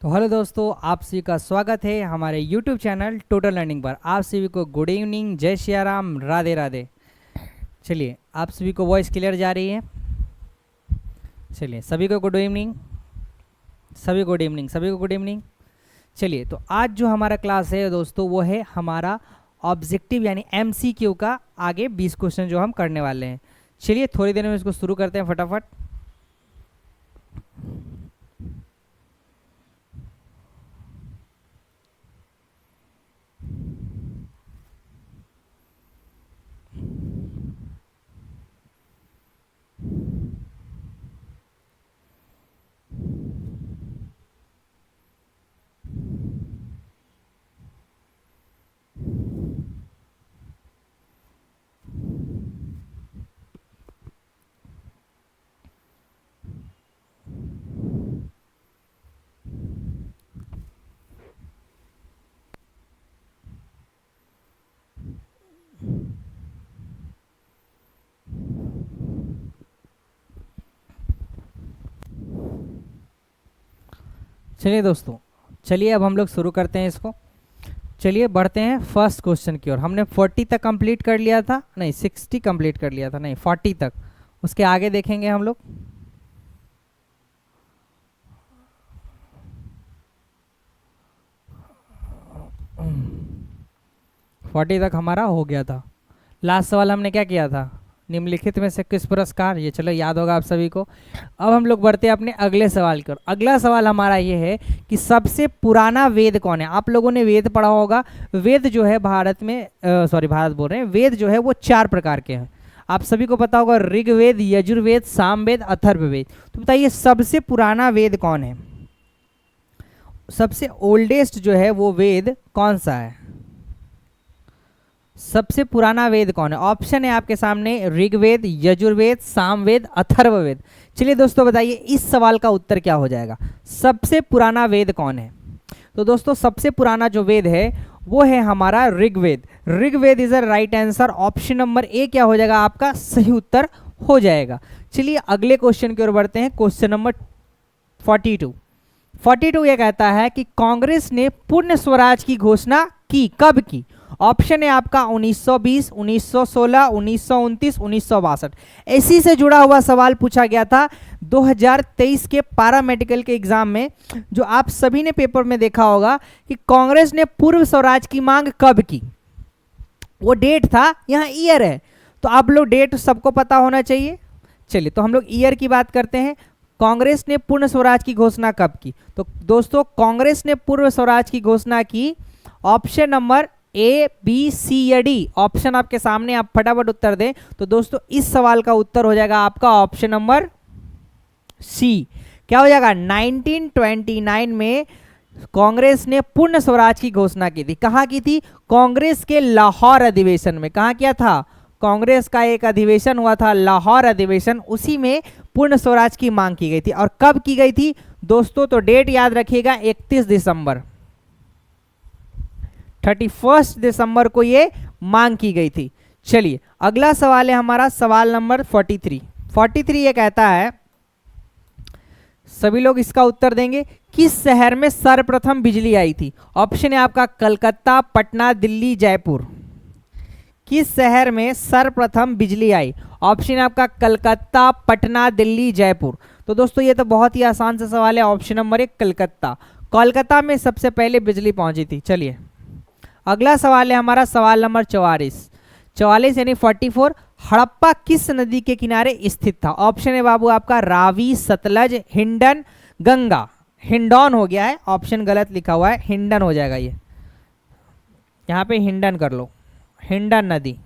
तो हेलो दोस्तों, आप सभी का स्वागत है हमारे यूट्यूब चैनल टोटल लर्निंग पर। आप सभी को गुड इवनिंग, जय श्री राम, राधे राधे। चलिए, आप सभी को वॉइस क्लियर जा रही है? चलिए, सभी को गुड इवनिंग, सभी गुड इवनिंग, सभी को गुड इवनिंग। चलिए, तो आज जो हमारा क्लास है दोस्तों, वो है हमारा ऑब्जेक्टिव यानी MCQ का आगे 20 क्वेश्चन जो हम करने वाले हैं। चलिए, थोड़ी देर में इसको शुरू करते हैं फटाफट। चलिए दोस्तों, चलिए अब हम लोग शुरू करते हैं इसको। चलिए बढ़ते हैं फर्स्ट क्वेश्चन की ओर। हमने 40 तक कंप्लीट कर लिया था, नहीं 60 कंप्लीट कर लिया था, नहीं 40 तक। उसके आगे देखेंगे हम लोग। फोर्टी तक हमारा हो गया था। लास्ट सवाल हमने क्या किया था? निम्नलिखित में से किस पुरस्कार, ये चलो याद होगा आप सभी को। अब हम लोग बढ़ते हैं अपने अगले सवाल की ओर। अगला सवाल हमारा ये है कि सबसे पुराना वेद कौन है? आप लोगों ने वेद पढ़ा होगा। वेद जो है भारत में, भारत बोल रहे हैं, वेद जो है वो 4 प्रकार के हैं। आप सभी को पता होगा, ऋग्वेद, यजुर्वेद, सामवेद, अथर्ववेद। तो बताइए सबसे पुराना वेद कौन है? सबसे ओल्डेस्ट जो है वो वेद कौन सा है? सबसे पुराना वेद कौन है? ऑप्शन है आपके सामने, ऋग्वेद, यजुर्वेद, सामवेद, अथर्ववेद। चलिए दोस्तों बताइए इस सवाल का उत्तर क्या हो जाएगा? सबसे पुराना वेद कौन है? तो दोस्तों सबसे पुराना जो वेद है वो है हमारा Rigveda. Rigveda is a right answer. Option number A क्या हो जाएगा आपका सही उत्तर हो जाएगा। चलिए अगले क्वेश्चन की ओर बढ़ते हैं। क्वेश्चन नंबर 42 ये कहता है कि कांग्रेस ने पूर्ण स्वराज की घोषणा की, कब की? ऑप्शन है आपका 1920, 1916, 1929, 1962। इसी से जुड़ा हुआ सवाल पूछा गया था 2023 के पैरामेडिकल के एग्जाम में, जो आप सभी ने पेपर में देखा होगा कि कांग्रेस ने पूर्व स्वराज की मांग कब की। वो डेट था, यहाँ ईयर है, तो आप लोग डेट सबको पता होना चाहिए। चलिए तो हम लोग ईयर की बात करते हैं। कांग्रेस ने पूर्ण स्वराज की घोषणा कब की? तो दोस्तों कांग्रेस ने पूर्व स्वराज की घोषणा की ऑप्शन नंबर ए, बी, सी या डी। ऑप्शन आपके सामने, आप फटाफट उत्तर दें। तो दोस्तों इस सवाल का उत्तर हो जाएगा आपका ऑप्शन नंबर सी। क्या हो जाएगा? 1929 में कांग्रेस ने पूर्ण स्वराज की घोषणा की थी। कहाँ की थी? कांग्रेस के लाहौर अधिवेशन में। कहाँ किया था? कांग्रेस का एक अधिवेशन हुआ था, लाहौर अधिवेशन, उसी में पूर्ण स्वराज की मांग की गई थी। और कब की गई थी दोस्तों? तो डेट याद रखिएगा, 31 दिसंबर, 31 दिसंबर को ये मांग की गई थी। चलिए अगला सवाल है हमारा सवाल नंबर 43 ये कहता है, सभी लोग इसका उत्तर देंगे, किस शहर में सर्वप्रथम बिजली आई थी? ऑप्शन है आपका कलकत्ता, पटना, दिल्ली, जयपुर। किस शहर में सर्वप्रथम बिजली आई? ऑप्शन है आपका कलकत्ता, पटना, दिल्ली, जयपुर। तो दोस्तों ये तो बहुत ही आसान सा सवाल है। Option number 1 Calcutta. कोलकाता में सबसे पहले बिजली पहुंची थी। चलिए अगला सवाल है हमारा सवाल नंबर 44 यानी 44। हड़प्पा किस नदी के किनारे स्थित था? ऑप्शन है बाबू आपका रावी, सतलज, हिंडन, गंगा। हिंडौन हो गया है, ऑप्शन गलत लिखा हुआ है, हिंडन हो जाएगा। ये यहाँ पे हिंडन कर लो, हिंडन नदी।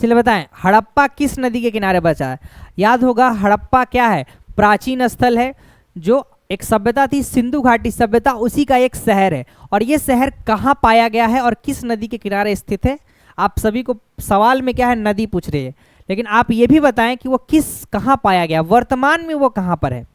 चलिए बताएं हड़प्पा किस नदी के किनारे बचा है? याद होगा हड़प्पा क्या है? प्राचीन स्थल है, जो एक सभ्यता थी सिंधु घाटी सभ्यता, उसी का एक शहर है। और ये शहर कहाँ पाया गया है और किस नदी के किनारे स्थित है? आप सभी को सवाल में क्या है, नदी पूछ रही है, लेकिन आप ये भी बताएं कि वो कहाँ पाया गया, वर्तमान में वो कहाँ पर है।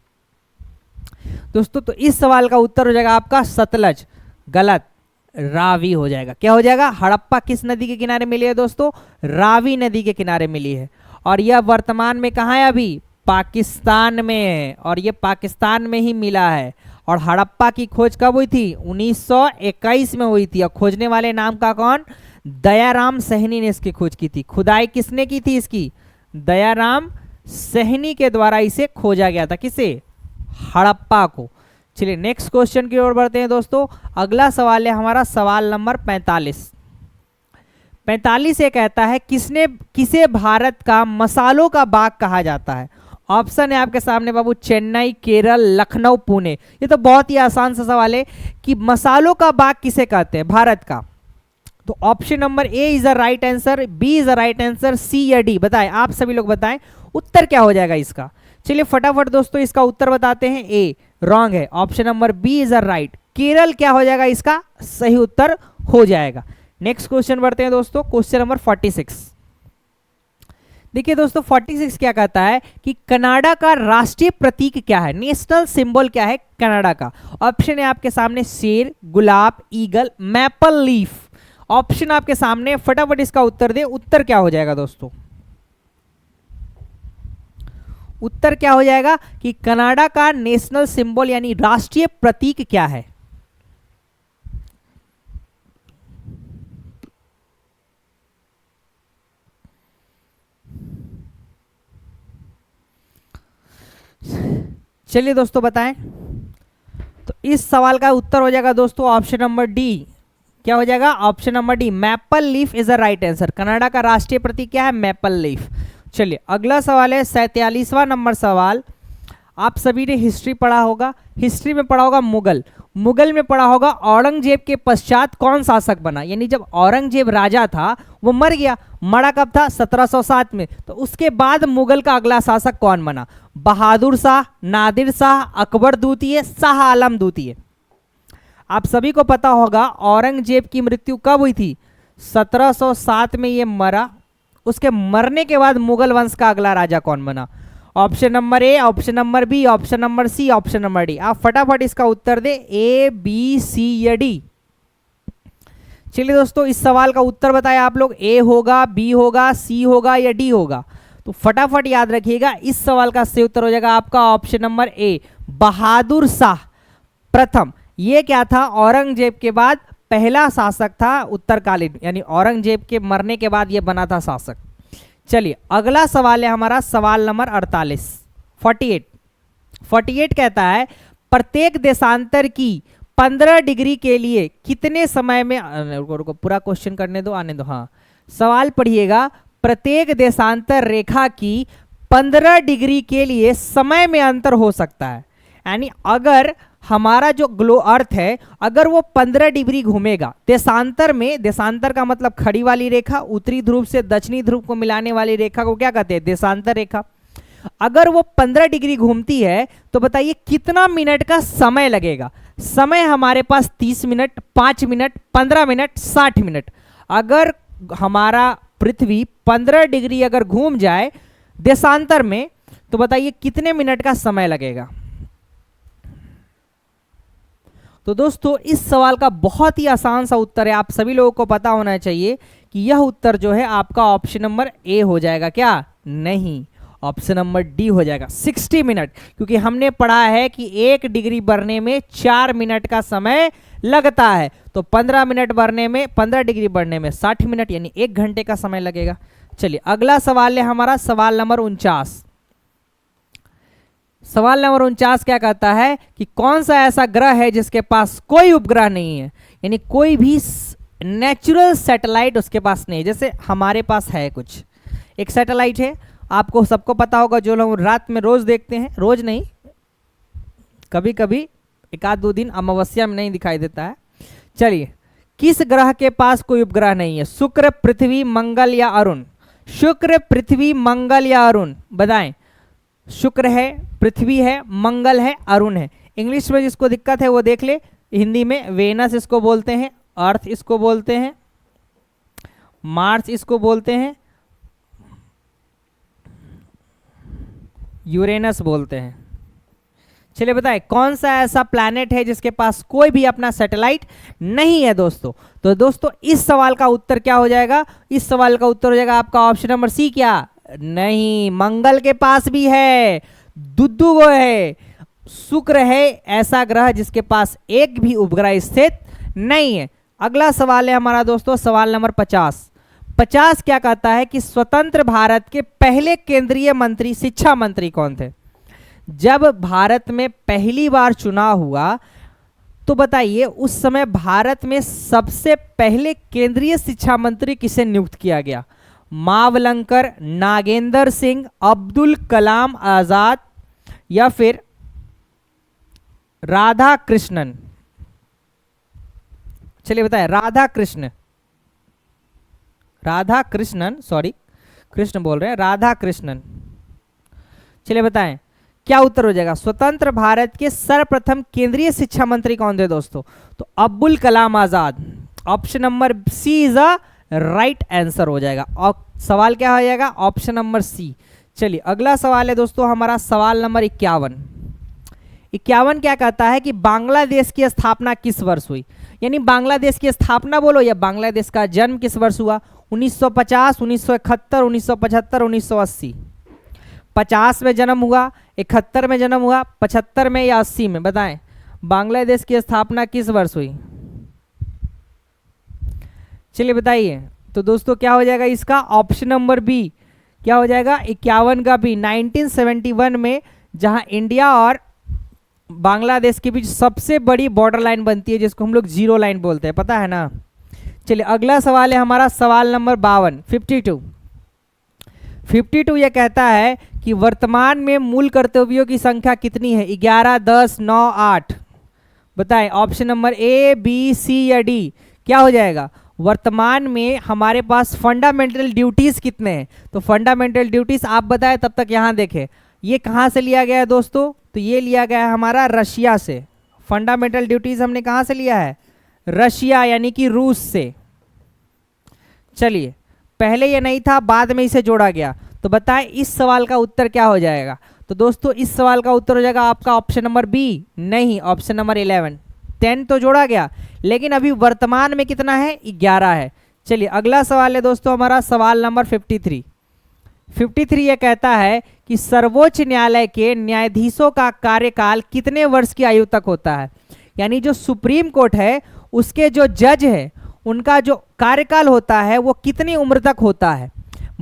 दोस्तों तो इस सवाल का उत्तर हो जाएगा आपका सतलज। गलत, रावी हो जाएगा। क्या हो जाएगा? हड़प्पा किस नदी के किनारे मिली है दोस्तों? रावी नदी के किनारे मिली है। और यह वर्तमान में कहाँ है? अभी पाकिस्तान में है, और ये पाकिस्तान में ही मिला है। और हड़प्पा की खोज कब हुई थी? 1921 में हुई थी। और खोजने वाले नाम का कौन? दयाराम साहनी ने इसकी खोज की थी। खुदाई किसने की थी इसकी? दयाराम साहनी के द्वारा इसे खोजा गया था। किसे? हड़प्पा को। चलिए नेक्स्ट क्वेश्चन की ओर बढ़ते हैं दोस्तों। अगला सवाल है हमारा सवाल नंबर 45। 45 ये कहता है किसे भारत का मसालों का बाग कहा जाता है? ऑप्शन है आपके सामने बाबू, चेन्नई, केरल, लखनऊ, पुणे। ये तो बहुत ही आसान सा सवाल है कि मसालों का बाग किसे कहते हैं भारत का। तो option number A is the right answer, B is the right answer, C या डी? बताएं, आप सभी लोग बताएं उत्तर क्या हो जाएगा इसका। चलिए फटाफट दोस्तों इसका उत्तर बताते हैं। ए रॉन्ग है, option number B is the right. Kerala क्या हो जाएगा इसका सही उत्तर हो जाएगा। नेक्स्ट क्वेश्चन बढ़ते हैं दोस्तों, क्वेश्चन नंबर 46। देखिए दोस्तों 46 क्या कहता है कि कनाडा का राष्ट्रीय प्रतीक क्या है? नेशनल सिंबल क्या है कनाडा का? ऑप्शन है आपके सामने शेर, गुलाब, ईगल, मैपल लीफ। ऑप्शन आपके सामने, फटाफट इसका उत्तर दे। उत्तर क्या हो जाएगा दोस्तों? उत्तर क्या हो जाएगा कि कनाडा का नेशनल सिंबल यानी राष्ट्रीय प्रतीक क्या है? चलिए दोस्तों बताएं। तो इस सवाल का उत्तर हो जाएगा दोस्तों ऑप्शन नंबर डी। क्या हो जाएगा? Option number D, maple leaf is the right answer. Canada का राष्ट्रीय प्रतीक क्या है? Maple leaf. चलिए अगला सवाल है 47वां नंबर सवाल। आप सभी ने हिस्ट्री पढ़ा होगा, हिस्ट्री में पढ़ा होगा मुगल में पढ़ा होगा औरंगजेब के पश्चात कौन शासक बना? यानी जब औरंगजेब राजा था वो मर गया, मरा कब था? 1707 में। तो उसके बाद मुगल का अगला शासक कौन बना? बहादुर शाह, नादिर शाह, अकबर द्वितीय, शाह आलम द्वितीय। आप सभी को पता होगा औरंगजेब की मृत्यु कब हुई थी? 1707 में ये मरा। उसके मरने के बाद मुगल वंश का अगला राजा कौन बना? Option number A, option number B, option number C, option number D. आप फटाफट इसका उत्तर दे, ए, बी, सी या डी। चलिए दोस्तों इस सवाल का उत्तर बताएं आप लोग। ए होगा, बी होगा, सी होगा या डी होगा? तो फटाफट याद रखिएगा इस सवाल का सही उत्तर हो जाएगा आपका ऑप्शन नंबर ए, बहादुर शाह प्रथम। ये क्या था? औरंगजेब के बाद पहला शासक था उत्तरकालीन, यानी औरंगजेब के मरने के बाद ये बना था शासक। चलिए अगला सवाल है हमारा सवाल नंबर 48। 48 कहता है प्रत्येक देशांतर की 15 डिग्री के लिए कितने समय में, रुको पूरा क्वेश्चन करने दो, आने दो। हाँ सवाल पढ़िएगा। प्रत्येक देशांतर रेखा की 15 डिग्री के लिए समय में अंतर हो सकता है। यानी अगर हमारा जो ग्लो अर्थ है अगर वो 15 डिग्री घूमेगा देशांतर में, देशांतर का मतलब खड़ी वाली रेखा, उत्तरी ध्रुव से दक्षिणी ध्रुव को मिलाने वाली रेखा को क्या कहते हैं? देशांतर रेखा। अगर वो 15 डिग्री घूमती है तो बताइए कितना मिनट का समय लगेगा? समय हमारे पास 30 मिनट, 5 मिनट, 15 मिनट, 60 मिनट। अगर हमारा पृथ्वी 15 डिग्री अगर घूम जाए देशांतर में तो बताइए कितने मिनट का समय लगेगा? तो दोस्तों इस सवाल का बहुत ही आसान सा उत्तर है, आप सभी लोगों को पता होना चाहिए कि यह उत्तर जो है आपका ऑप्शन नंबर ए हो जाएगा। क्या? नहीं, ऑप्शन नंबर डी हो जाएगा 60 मिनट। क्योंकि हमने पढ़ा है कि 1 डिग्री बढ़ने में 4 मिनट का समय लगता है, तो 15 मिनट बढ़ने में, 15 डिग्री बढ़ने में 60 मिनट यानी 1 घंटे का समय लगेगा। चलिए अगला सवाल है हमारा सवाल नंबर 49। सवाल नंबर 49 क्या कहता है कि कौन सा ऐसा ग्रह है जिसके पास कोई उपग्रह नहीं है? यानी कोई भी नेचुरल सैटेलाइट उसके पास नहीं। जैसे हमारे पास है कुछ एक सैटेलाइट है, आपको सबको पता होगा, जो लोग रात में रोज देखते हैं, रोज नहीं कभी कभी 1-2 दिन अमावस्या में नहीं दिखाई देता है। चलिए किस ग्रह के पास कोई उपग्रह नहीं है? शुक्र, पृथ्वी, मंगल या अरुण? शुक्र, पृथ्वी, मंगल या अरुण? बताएं। शुक्र है, पृथ्वी है, मंगल है, अरुण है। इंग्लिश में जिसको दिक्कत है वो देख ले, हिंदी में वेनस इसको बोलते हैं, अर्थ इसको बोलते हैं, मार्स इसको बोलते हैं, यूरेनस बोलते हैं। चलिए बताएं कौन सा ऐसा प्लैनेट है जिसके पास कोई भी अपना सैटेलाइट नहीं है दोस्तों? तो दोस्तों इस सवाल का उत्तर क्या हो जाएगा? इस सवाल का उत्तर हो जाएगा आपका ऑप्शन नंबर सी। क्या? नहीं, मंगल के पास भी है, दुद्दू गो है। शुक्र है ऐसा ग्रह जिसके पास एक भी उपग्रह स्थित नहीं है। अगला सवाल है हमारा दोस्तों सवाल नंबर 50 क्या कहता है कि स्वतंत्र भारत के पहले केंद्रीय मंत्री शिक्षा मंत्री कौन थे? जब भारत में पहली बार चुनाव हुआ तो बताइए उस समय भारत में सबसे पहले केंद्रीय शिक्षा मंत्री किसे नियुक्त किया गया? मावलंकर, नागेंद्र सिंह, अब्दुल कलाम आजाद या फिर राधा कृष्णन? चलिए बताएं। राधा कृष्णन, सॉरी कृष्ण बोल रहे हैं, राधा कृष्णन। चलिए बताएं क्या उत्तर हो जाएगा? स्वतंत्र भारत के सर्वप्रथम केंद्रीय शिक्षा मंत्री कौन थे दोस्तों? तो Abdul Kalam Azad. Option number C is a right answer हो जाएगा। और सवाल क्या हो जाएगा? Option number C. चलिए अगला सवाल है दोस्तों हमारा सवाल नंबर 51 क्या कहता है कि बांग्लादेश की स्थापना किस वर्ष हुई? यानी बांग्लादेश की स्थापना बोलो या बांग्लादेश का जन्म किस वर्ष हुआ? 1950, 1971, 1975, 1980? 50 में जन्म हुआ, 71 में जन्म हुआ, 75 में या 80 में? बताएं बांग्लादेश की स्थापना किस वर्ष हुई? चलिए बताइए। तो दोस्तों क्या हो जाएगा इसका? Option number B. क्या हो जाएगा? 51 का बी। 1971 में, जहां इंडिया और बांग्लादेश के बीच सबसे बड़ी बॉर्डर लाइन बनती है जिसको हम लोग जीरो लाइन बोलते हैं, पता है ना। चलिए अगला सवाल है हमारा सवाल नंबर 52, 52 यह कहता है कि वर्तमान में मूल कर्तव्यों की संख्या कितनी है? 11, 10, 9, 8? बताएं ऑप्शन नंबर ए, बी, सी या डी? क्या हो जाएगा? वर्तमान में हमारे पास फंडामेंटल ड्यूटीज कितने हैं? तो फंडामेंटल ड्यूटीज आप बताएं, तब तक यहां देखें ये कहां से लिया गया है दोस्तों? तो ये लिया गया है हमारा रशिया से। फंडामेंटल ड्यूटीज हमने कहां से लिया है? रशिया यानी कि रूस से। चलिए पहले ये नहीं था, बाद में इसे जोड़ा गया। तो बताएं इस सवाल का उत्तर क्या हो जाएगा? तो दोस्तों इस सवाल का उत्तर हो जाएगा आपका ऑप्शन नंबर बी। नहीं, ऑप्शन नंबर 11। 10 तो जोड़ा गया, लेकिन अभी वर्तमान में कितना है? 11 है। चलिए अगला सवाल है दोस्तों हमारा सवाल नंबर 53 यह कहता है कि सर्वोच्च न्यायालय के न्यायाधीशों का कार्यकाल कितने वर्ष की आयु तक होता है? यानी जो सुप्रीम कोर्ट है उसके जो जज है उनका जो कार्यकाल होता है वो कितनी उम्र तक होता है?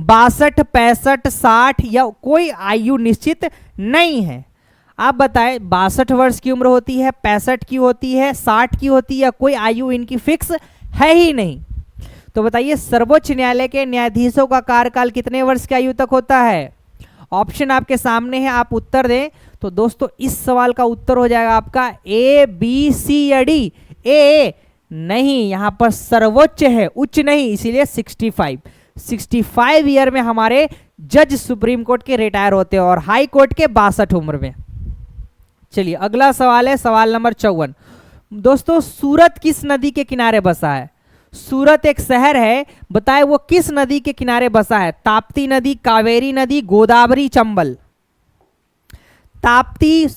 62, 65, 60 या कोई आयु निश्चित नहीं है। आप बताएं 62 वर्ष की उम्र होती है, 65 की होती है, 60 की होती है, या कोई आयु इनकी फिक्स है ही नहीं? तो बताइए सर्वोच्च न्यायालय के न्यायाधीशों का कार्यकाल कितने वर्ष की आयु तक होता है? ऑप्शन आपके सामने है, आप उत्तर दें। तो दोस्तों इस सवाल का उत्तर हो जाएगा आपका ए, बी, सी या डी? ए नहीं, यहां पर सर्वोच्च है, उच्च नहीं, इसीलिए 65 ईयर में हमारे जज सुप्रीम कोर्ट के रिटायर होते हैं और हाई कोर्ट के 62 उम्र में। चलिए अगला सवाल है सवाल नंबर 54। दोस्तों सूरत किस नदी के किनारे बसा है? सूरत एक शहर है, बताए वो किस नदी के किनारे बसा है? ताप्ती नदी, कावेरी नदी, गोदावरी, चंबल? ताप्ती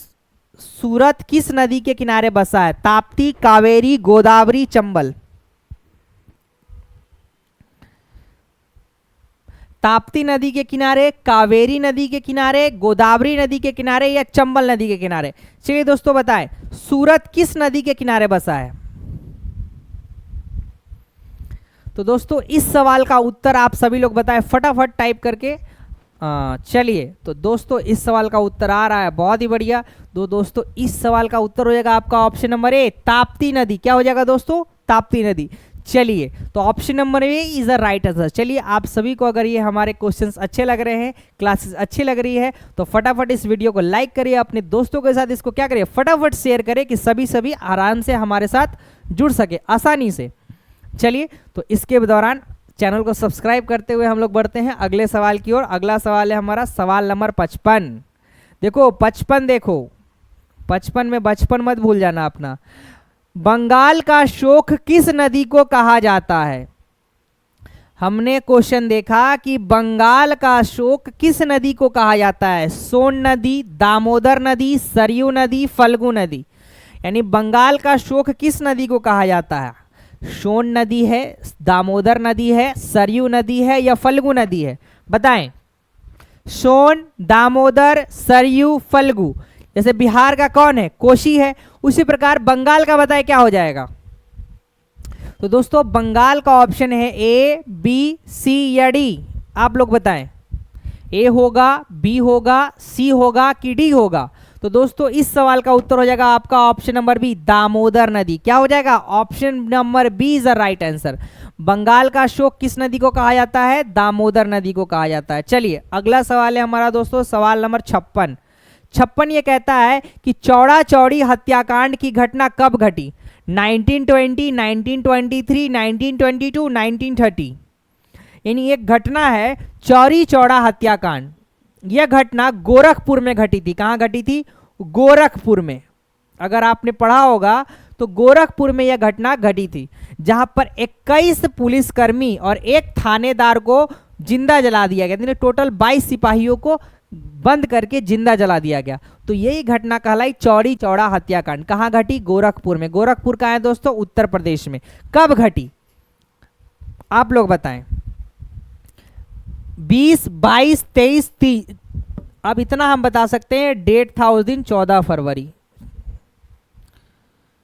सूरत किस नदी के किनारे बसा है? ताप्ती, कावेरी, गोदावरी, चंबल? ताप्ती नदी के किनारे, कावेरी नदी के किनारे, गोदावरी नदी के किनारे या चंबल नदी के किनारे? चलिए दोस्तों बताएं सूरत किस नदी के किनारे बसा है? तो दोस्तों इस सवाल का उत्तर आप सभी लोग बताएं फटाफट टाइप करके। चलिए तो दोस्तों इस सवाल का उत्तर आ रहा है, बहुत ही बढ़िया। दोस्तों इस सवाल का उत्तर हो जाएगा आपका ऑप्शन नंबर ए, ताप्ती नदी। क्या हो जाएगा दोस्तों? ताप्ती नदी। चलिए तो option number A is a right answer. चलिए आप सभी को अगर ये हमारे क्वेश्चंस अच्छे लग रहे हैं, क्लासेस अच्छी लग रही है, तो फटाफट इस वीडियो को लाइक करिए, अपने दोस्तों के साथ इसको क्या करिए फटाफट शेयर करें कि सभी आराम से हमारे साथ जुड़ सके आसानी से। चलिए तो इसके दौरान चैनल को सब्सक्राइब करते हुए हम लोग बढ़ते हैं अगले सवाल की ओर। अगला सवाल है हमारा सवाल नंबर 55। देखो 55, देखो 55 में बचपन मत भूल जाना अपना। बंगाल का शोक किस नदी को कहा जाता है? हमने क्वेश्चन देखा कि बंगाल का शोक किस नदी को कहा जाता है? सोन नदी, दामोदर नदी, सरयू नदी, फल्गु नदी? यानी बंगाल का शोक किस नदी को कहा जाता है? सोन नदी है, दामोदर नदी है, सरयू नदी है या फल्गु नदी है? बताएं। सोन, दामोदर, सरयू, फल्गु, जैसे बिहार का कौन है, कोशी है। उसी प्रकार बंगाल का बताए क्या हो जाएगा। तो दोस्तों बंगाल का ऑप्शन है ए, बी, सी या डी, आप लोग बताएं। ए होगा, बी होगा, सी होगा कि डी होगा। तो दोस्तों इस सवाल का उत्तर हो जाएगा आपका ऑप्शन नंबर बी, दामोदर नदी। क्या हो जाएगा, option number B is the right answer. Bengal का अशोक किस नदी को कहा जाता है, दामोदर नदी को कहा जाता है। चलिए अगला सवाल है हमारा दोस्तों, सवाल नंबर 56। 56 ये कहता है कि चौड़ा चौड़ी हत्याकांड की घटना कब घटी, 1920, 1923, 1922, 1930। यानी एक घटना है चौरी चौड़ा हत्याकांड। यह घटना गोरखपुर में घटी थी। कहाँ घटी थी, गोरखपुर में। अगर आपने पढ़ा होगा तो गोरखपुर में यह घटना घटी थी, जहां पर 21 पुलिसकर्मी और एक थानेदार को जिंदा जला दिया गया। यानी टोटल 22 सिपाहियों को बंद करके जिंदा जला दिया गया। तो यही घटना कहलाई चौड़ी चौड़ा हत्याकांड। कहाँ घटी, गोरखपुर में। गोरखपुर कहाँ है दोस्तों, उत्तर प्रदेश में। कब घटी, आप लोग बताएं। 20, 22, 23, 30। अब इतना हम बता सकते हैं, डेट था उस दिन 14 फरवरी।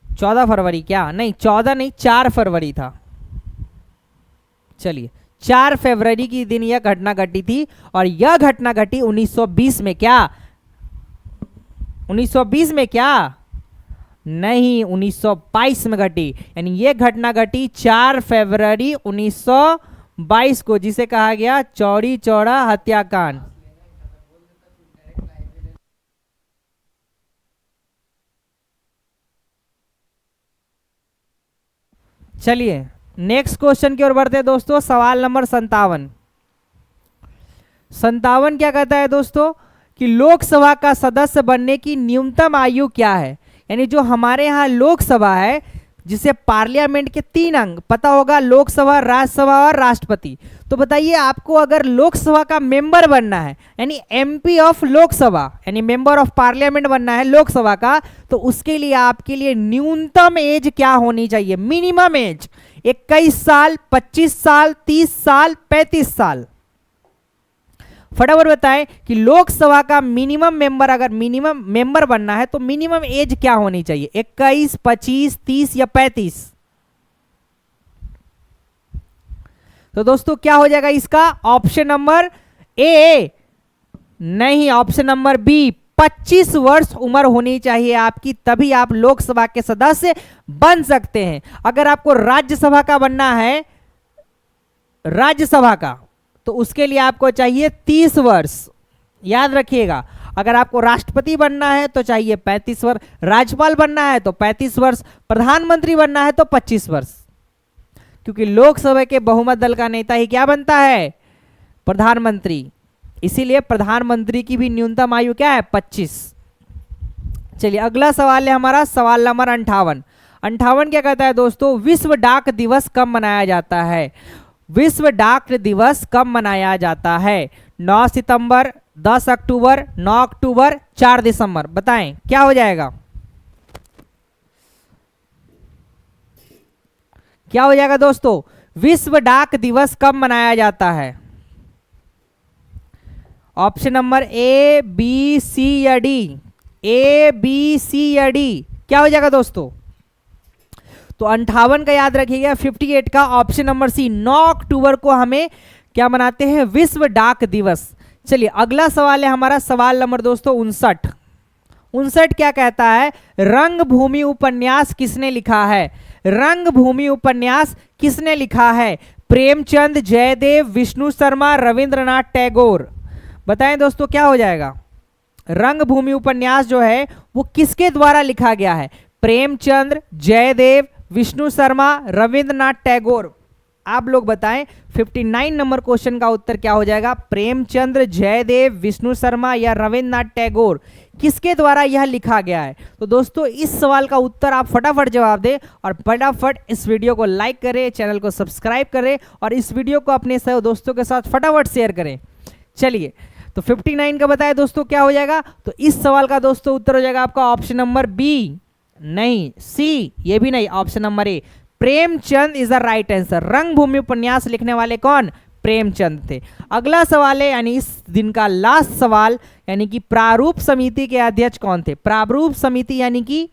14 फरवरी क्या, नहीं 14 नहीं, 4 फरवरी था। चलिए 4 फरवरी की दिन यह घटना घटी थी। और यह घटना घटी 1920 में। क्या 1920 में, क्या नहीं, 1922 में घटी। यानी यह घटना घटी 4 फरवरी 1922 को, जिसे कहा गया चौड़ी चौड़ा हत्याकांड। चलिए नेक्स्ट क्वेश्चन की ओर बढ़ते हैं दोस्तों, सवाल नंबर 57। 57 क्या कहता है दोस्तों कि लोकसभा का सदस्य बनने की न्यूनतम आयु क्या है। यानी जो हमारे यहाँ लोकसभा है, जिसे पार्लियामेंट के 3 अंग पता होगा, लोकसभा, राज्यसभा और राष्ट्रपति। तो बताइए आपको अगर लोकसभा का मेंबर बनना है, यानी एमपी ऑफ लोकसभा, यानी मेंबर ऑफ पार्लियामेंट बनना है लोकसभा का, तो उसके लिए आपके लिए न्यूनतम एज क्या होनी चाहिए, मिनिमम एज। 21 साल, 25 साल, 30 साल, 35 साल। फटाफट बताएं कि लोकसभा का मिनिमम मेंबर, अगर मिनिमम मेंबर बनना है तो मिनिमम एज क्या होनी चाहिए, 21, 25, 30 या 35। तो दोस्तों क्या हो जाएगा इसका, ऑप्शन नंबर ए नहीं, ऑप्शन नंबर बी, 25 वर्ष उम्र होनी चाहिए आपकी, तभी आप लोकसभा के सदस्य बन सकते हैं। अगर आपको राज्यसभा का बनना है, राज्यसभा का, तो उसके लिए आपको चाहिए 30 वर्ष, याद रखिएगा। अगर आपको राष्ट्रपति बनना है तो चाहिए 35 वर्ष, राज्यपाल बनना है तो 35 वर्ष, प्रधानमंत्री बनना है तो 25 वर्ष। क्योंकि लोकसभा के बहुमत दल का नेता ही क्या बनता है, प्रधानमंत्री। इसीलिए प्रधानमंत्री की भी न्यूनतम आयु क्या है, 25। चलिए अगला सवाल है हमारा, सवाल नंबर 58। 58 क्या कहता है दोस्तों, विश्व डाक दिवस कब मनाया जाता है। विश्व डाक दिवस कब मनाया जाता है, 9 सितंबर, 10 अक्टूबर, 9 अक्टूबर, 4 दिसंबर। बताएं क्या हो जाएगा, क्या हो जाएगा दोस्तों, विश्व डाक दिवस कब मनाया जाता है। ऑप्शन नंबर ए, बी, सी या डी, ए, बी, सी या डी, क्या हो जाएगा दोस्तों। तो 58 का याद रखिएगा, 58 का ऑप्शन नंबर सी, 9 अक्टूबर को हमें क्या मनाते हैं, विश्व डाक दिवस। चलिए अगला सवाल है हमारा, सवाल नंबर दोस्तों 59। 59 क्या कहता है, रंगभूमि उपन्यास किसने लिखा है। रंगभूमि उपन्यास किसने लिखा है, प्रेमचंद, जयदेव, विष्णु शर्मा, रविंद्रनाथ टैगोर। बताएं दोस्तों क्या हो जाएगा, रंगभूमि उपन्यास जो है वो किसके द्वारा लिखा गया है, प्रेमचंद, जयदेव, विष्णु शर्मा, रविंद्रनाथ टैगोर। आप लोग बताएं 59 नंबर क्वेश्चन का उत्तर क्या हो जाएगा, प्रेमचंद्र, जयदेव, विष्णु शर्मा या रविंद्रनाथ टैगोर, किसके द्वारा यह लिखा गया है। तो दोस्तों इस सवाल का उत्तर आप फटाफट जवाब दें और फटाफट इस वीडियो को लाइक करें, चैनल को सब्सक्राइब करें और इस वीडियो को अपने दोस्तों के साथ फटाफट शेयर करें। चलिए तो 59 का बताया दोस्तों क्या हो जाएगा, तो इस सवाल का दोस्तों उत्तर हो जाएगा आपका ऑप्शन नंबर बी, नहीं सी, ये भी नहीं, option number A, Premchand is the right answer. रंगभूमि उपन्यास लिखने वाले कौन, प्रेमचंद थे। अगला सवाल है यानी इस दिन का लास्ट सवाल, यानी कि प्रारूप समिति के अध्यक्ष कौन थे। प्रारूप समिति यानी कि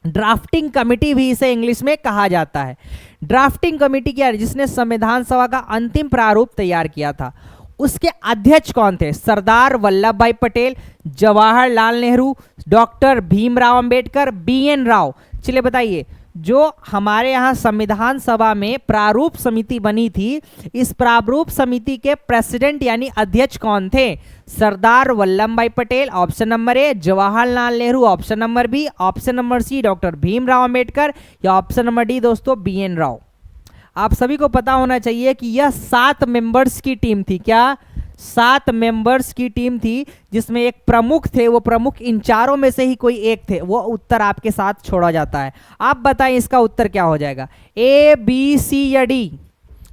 ड्राफ्टिंग कमेटी भी इसे इंग्लिश में कहा जाता है। ड्राफ्टिंग कमेटी क्या है, जिसने संविधान सभा का अंतिम प्रारूप तैयार किया था। उसके अध्यक्ष कौन थे। Sardar Vallabh Bhai Patel, Jawaharlal Nehru, doctor Bhimrao Ambedkar, BN Rao. चलिए बताइए, जो हमारे यहाँ संविधान सभा में प्रारूप समिति बनी थी, इस प्रारूप समिति के प्रेसिडेंट यानी अध्यक्ष कौन थे। Sardar Vallabh Bhai Patel option number A, Jawaharlal Nehru option number B, option number C doctor Bhimrao Ambedkar, या ऑप्शन नंबर डी दोस्तों BN राव। आप सभी को पता होना चाहिए कि यह 7 मेंबर्स की टीम थी। क्या 7 मेंबर्स की टीम थी, जिसमें एक प्रमुख थे। वो प्रमुख इन चारों में से ही कोई एक थे। वो उत्तर आपके साथ छोड़ा जाता है। आप बताएं इसका उत्तर क्या हो जाएगा, A, B, C या D।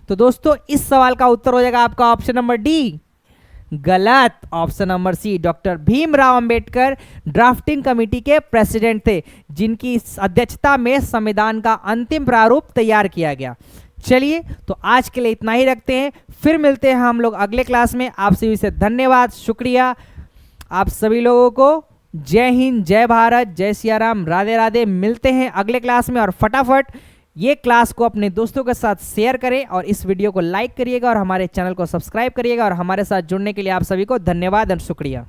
तो दोस्तों इस सवाल का उत्तर हो जाएगा आपका ऑप्शन नंबर डी। गलत, option number C doctor Bhimrao Ambedkar drafting committee के प्रेसिडेंट थे, जिनकी अध्यक्षता में संविधान का अंतिम प्रारूप तैयार किया गया। चलिए तो आज के लिए इतना ही रखते हैं, फिर मिलते हैं हम लोग अगले क्लास में। आप सभी से धन्यवाद, शुक्रिया आप सभी लोगों को। जय हिंद, जय भारत, जय सिया राम, राधे राधे। मिलते हैं अगले क्लास में, और फटाफट ये क्लास को अपने दोस्तों के साथ शेयर करें और इस वीडियो को लाइक करिएगा और हमारे चैनल को सब्सक्राइब करिएगा। और हमारे साथ जुड़ने के लिए आप सभी को धन्यवाद और शुक्रिया।